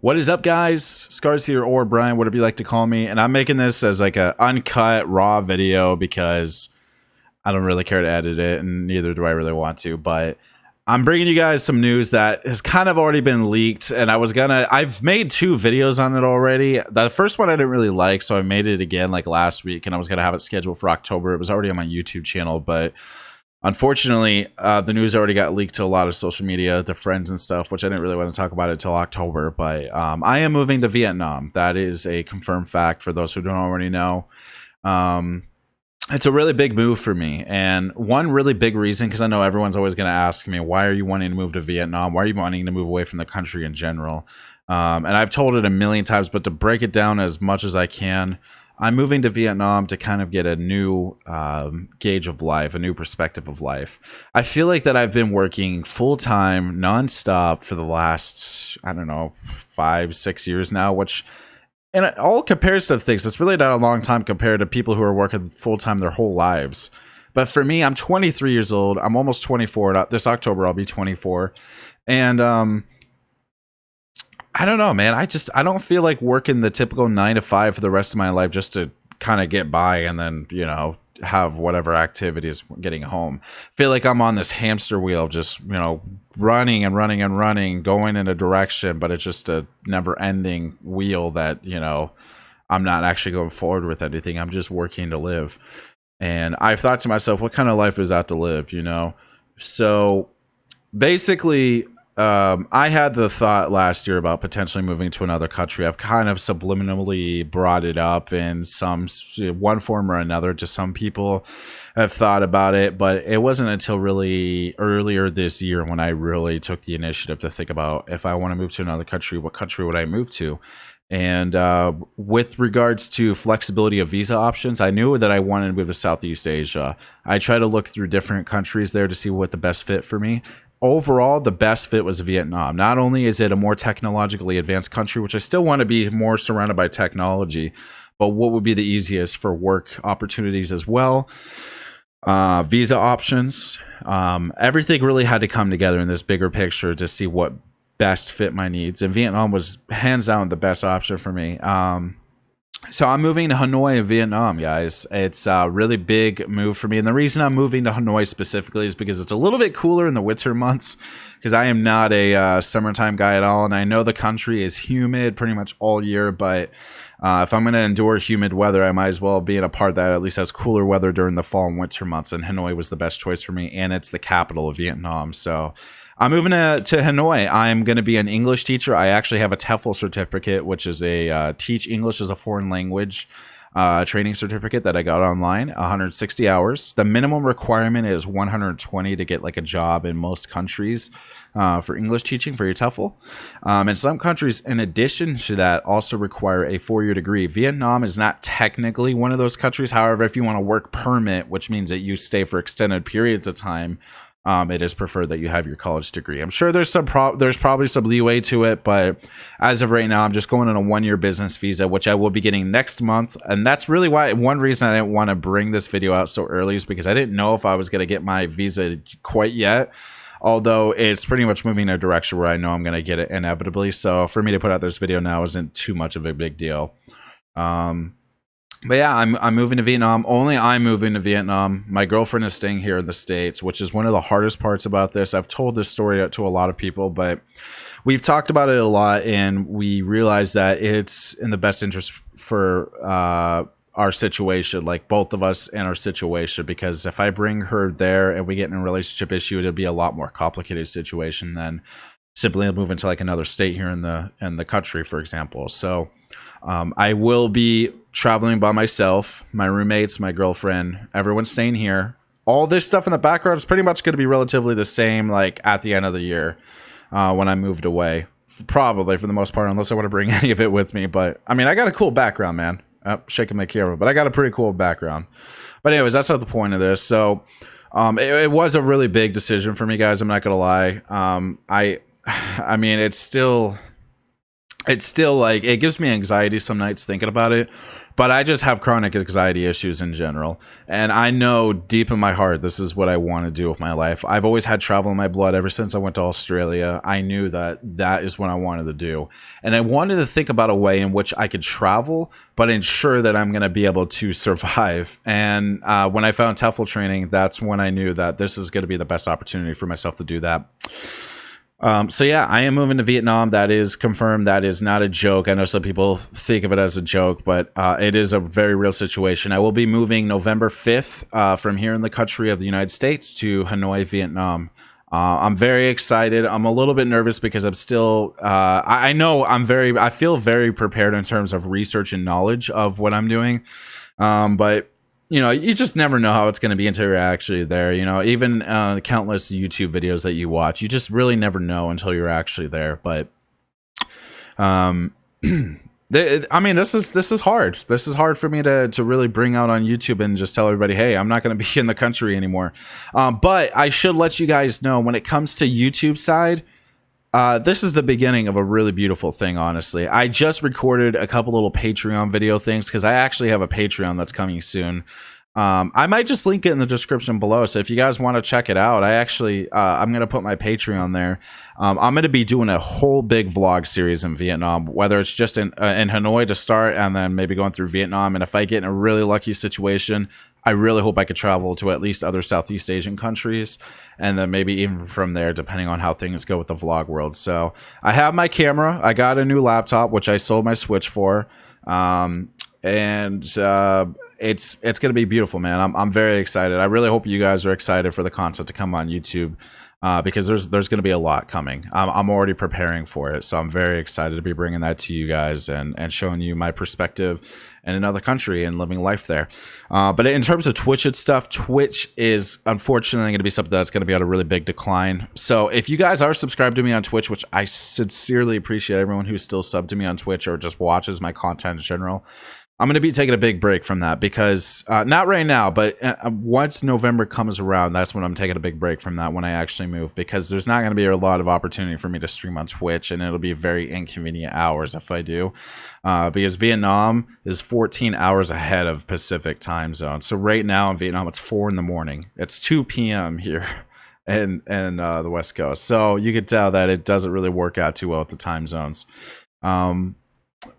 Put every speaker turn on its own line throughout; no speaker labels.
What is up, guys? Scars here, or Brian, whatever you like to call me. And I'm making this as like a uncut, raw video because I don't really care to edit it, and neither do I really want to. But I'm bringing you guys some news that has kind of already been leaked, and I've made two videos on it already. The first one I didn't really like, so I made it again like last week, and I was gonna have it scheduled for October. It was already on my YouTube channel, but unfortunately, the news already got leaked to a lot of social media, to friends and stuff, which I didn't really want to talk about it until October. But I am moving to Vietnam. That is a confirmed fact for those who don't already know. It's a really big move for me. And one really big reason, because I know everyone's always going to ask me, why are you wanting to move to Vietnam? Why are you wanting to move away from the country in general? And I've told it a million times, but to break it down as much as I can, I'm moving to Vietnam to kind of get a new gauge of life, a new perspective of life. I feel like that I've been working full-time, nonstop for the last, I don't know, 5-6 years now, which in all comparative things, it's really not a long time compared to people who are working full-time their whole lives. But for me, I'm 23 years old. I'm almost 24. This October, I'll be 24. And I don't know, man. I don't feel like working the typical 9 to 5 for the rest of my life just to kind of get by and then, have whatever activities getting home. I feel like I'm on this hamster wheel, just, running and running and running, going in a direction, but it's just a never ending wheel that, I'm not actually going forward with anything. I'm just working to live. And I've thought to myself, what kind of life is that to live, So basically, I had the thought last year about potentially moving to another country. I've kind of subliminally brought it up in one form or another to some people. Have thought about it, but it wasn't until really earlier this year when I really took the initiative to think about, if I want to move to another country, what country would I move to? And with regards to flexibility of visa options, I knew that I wanted to move to Southeast Asia. I tried to look through different countries there to see what the best fit for me. Overall, the best fit was Vietnam. Not only is it a more technologically advanced country, which I still want to be more surrounded by technology, but what would be the easiest for work opportunities as well. Visa options, everything really had to come together in this bigger picture to see what best fit my needs. And Vietnam was hands down the best option for me. So I'm moving to Hanoi in Vietnam, guys. It's a really big move for me. And the reason I'm moving to Hanoi specifically is because it's a little bit cooler in the winter months, because I am not a summertime guy at all. And I know the country is humid pretty much all year, but if I'm going to endure humid weather, I might as well be in a part that at least has cooler weather during the fall and winter months. And Hanoi was the best choice for me. And it's the capital of Vietnam. So I'm moving to Hanoi. I'm going to be an English teacher. I actually have a TEFL certificate, which is a teach English as a foreign language training certificate that I got online, 160 hours. The minimum requirement is 120 to get like a job in most countries for English teaching for your TEFL. And some countries, in addition to that, also require a 4-year degree. Vietnam is not technically one of those countries. However, if you want a work permit, which means that you stay for extended periods of time, it is preferred that you have your college degree. I'm sure there's probably some leeway to it, but as of right now, I'm just going on a 1-year business visa, which I will be getting next month. And that's really why one reason I didn't want to bring this video out so early is because I didn't know if I was going to get my visa quite yet. Although it's pretty much moving in a direction where I know I'm going to get it inevitably. So for me to put out this video now isn't too much of a big deal. But yeah, I'm moving to Vietnam. Only I'm moving to Vietnam. My girlfriend is staying here in the States, which is one of the hardest parts about this. I've told this story out to a lot of people, but we've talked about it a lot, and we realized that it's in the best interest for our situation, like both of us and our situation, because if I bring her there and we get in a relationship issue, it'd be a lot more complicated situation than simply moving to like another state here in the country, for example. So I will be traveling by myself, my roommates, my girlfriend, everyone's staying here. All this stuff in the background is pretty much going to be relatively the same, like at the end of the year when I moved away, probably for the most part, unless I want to bring any of it with me. But I mean, I got a cool background, man. Shaking my camera, but I got a pretty cool background. But anyways, that's not the point of this. So it was a really big decision for me, guys. I'm not gonna lie. I mean, it's still like, it gives me anxiety some nights thinking about it, but I just have chronic anxiety issues in general. And I know deep in my heart, this is what I want to do with my life. I've always had travel in my blood ever since I went to Australia. I knew that that is what I wanted to do. And I wanted to think about a way in which I could travel, but ensure that I'm going to be able to survive. And when I found TEFL training, that's when I knew that this is going to be the best opportunity for myself to do that. So yeah, I am moving to Vietnam. That is confirmed. That is not a joke. I know some people think of it as a joke, but it is a very real situation. I will be moving November 5th from here in the country of the United States to Hanoi, Vietnam. I'm very excited. I'm a little bit nervous because I'm still, I know I feel very prepared in terms of research and knowledge of what I'm doing. But you know, you just never know how it's going to be until you're actually there. You know, even countless YouTube videos that you watch, you just really never know until you're actually there. But, I mean, this is hard. This is hard for me to really bring out on YouTube and just tell everybody, hey, I'm not going to be in the country anymore. But I should let you guys know when it comes to YouTube side, this is the beginning of a really beautiful thing, honestly. I just recorded a couple little Patreon video things because I actually have a Patreon that's coming soon. I might just link it in the description below. So if you guys want to check it out, I'm going to put my Patreon there. I'm going to be doing a whole big vlog series in Vietnam, whether it's just in Hanoi to start and then maybe going through Vietnam. And if I get in a really lucky situation, I really hope I could travel to at least other Southeast Asian countries, and then maybe even from there, depending on how things go with the vlog world. So I have my camera. I got a new laptop, which I sold my Switch for. It's going to be beautiful, man. I'm very excited. I really hope you guys are excited for the content to come on YouTube. Because there's going to be a lot coming. I'm already preparing for it, so I'm very excited to be bringing that to you guys and showing you my perspective in another country and living life there. But in terms of Twitch and stuff, Twitch is unfortunately going to be something that's going to be at a really big decline. So if you guys are subscribed to me on Twitch, which I sincerely appreciate everyone who's still subbed to me on Twitch or just watches my content in general, I'm going to be taking a big break from that because not right now, but once November comes around, that's when I'm taking a big break from that when I actually move, because there's not going to be a lot of opportunity for me to stream on Twitch, and it'll be very inconvenient hours if I do, because Vietnam is 14 hours ahead of Pacific time zone. So right now in Vietnam, it's 4 in the morning. It's 2 p.m. here and the West Coast. So you could tell that it doesn't really work out too well with the time zones.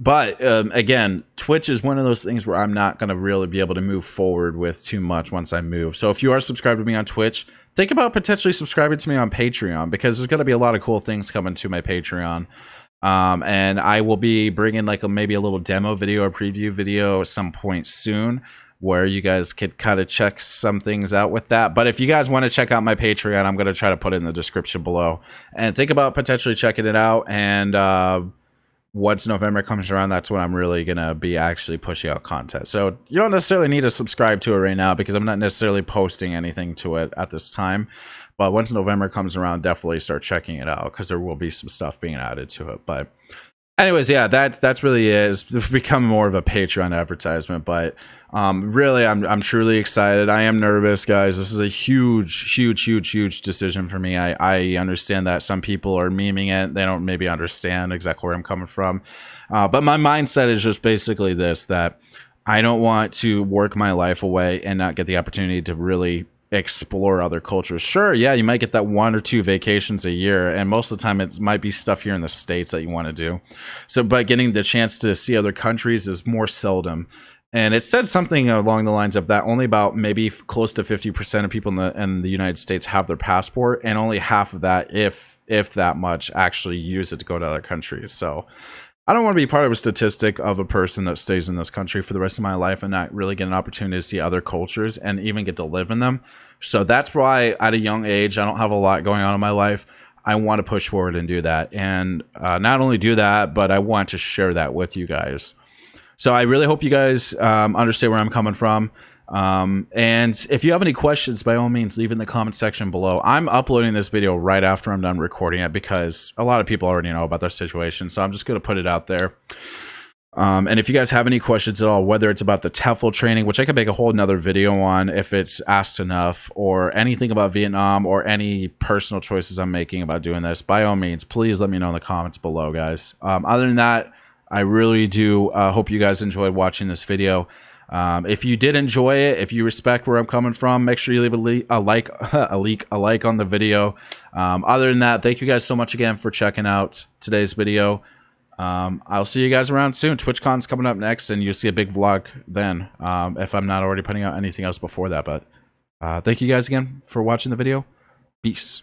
But again, Twitch is one of those things where I'm not going to really be able to move forward with too much once I move. So if you are subscribed to me on Twitch, think about potentially subscribing to me on Patreon, because there's going to be a lot of cool things coming to my Patreon. And I will be bringing like maybe a little demo video or preview video at some point soon, where you guys could kind of check some things out with that. But if you guys want to check out my Patreon, I'm going to try to put it in the description below. And think about potentially checking it out. And once November comes around, that's when I'm really going to be actually pushing out content. So you don't necessarily need to subscribe to it right now, because I'm not necessarily posting anything to it at this time. But once November comes around, definitely start checking it out, because there will be some stuff being added to it. But anyways, yeah, that's really it. It's become more of a Patreon advertisement, but really, I'm truly excited. I am nervous, guys. This is a huge decision for me. I understand that some people are memeing it. They don't maybe understand exactly where I'm coming from. But my mindset is just basically this, that I don't want to work my life away and not get the opportunity to really explore other cultures. Sure, yeah, you might get that 1 or 2 vacations a year, and most of the time it might be stuff here in the States that you want to do. So, but getting the chance to see other countries is more seldom. And it said something along the lines of that only about maybe close to 50% of people in the United States have their passport, and only half of that, if that much, actually use it to go to other countries. So I don't want to be part of a statistic of a person that stays in this country for the rest of my life and not really get an opportunity to see other cultures and even get to live in them. So that's why at a young age, I don't have a lot going on in my life. I want to push forward and do that. And not only do that, but I want to share that with you guys. So I really hope you guys understand where I'm coming from. And if you have any questions, by all means, leave in the comment section below. I'm uploading this video right after I'm done recording it, because a lot of people already know about their situation. So I'm just going to put it out there. And if you guys have any questions at all, whether it's about the TEFL training, which I could make a whole nother video on if it's asked enough, or anything about Vietnam, or any personal choices I'm making about doing this, by all means, please let me know in the comments below, guys. Other than that, I really do hope you guys enjoyed watching this video. If you did enjoy it, if you respect where I'm coming from, make sure you leave a like on the video. Other than that, thank you guys so much again for checking out today's video. I'll see you guys around soon. TwitchCon's coming up next, and you'll see a big vlog then, if I'm not already putting out anything else before that. But thank you guys again for watching the video. Peace.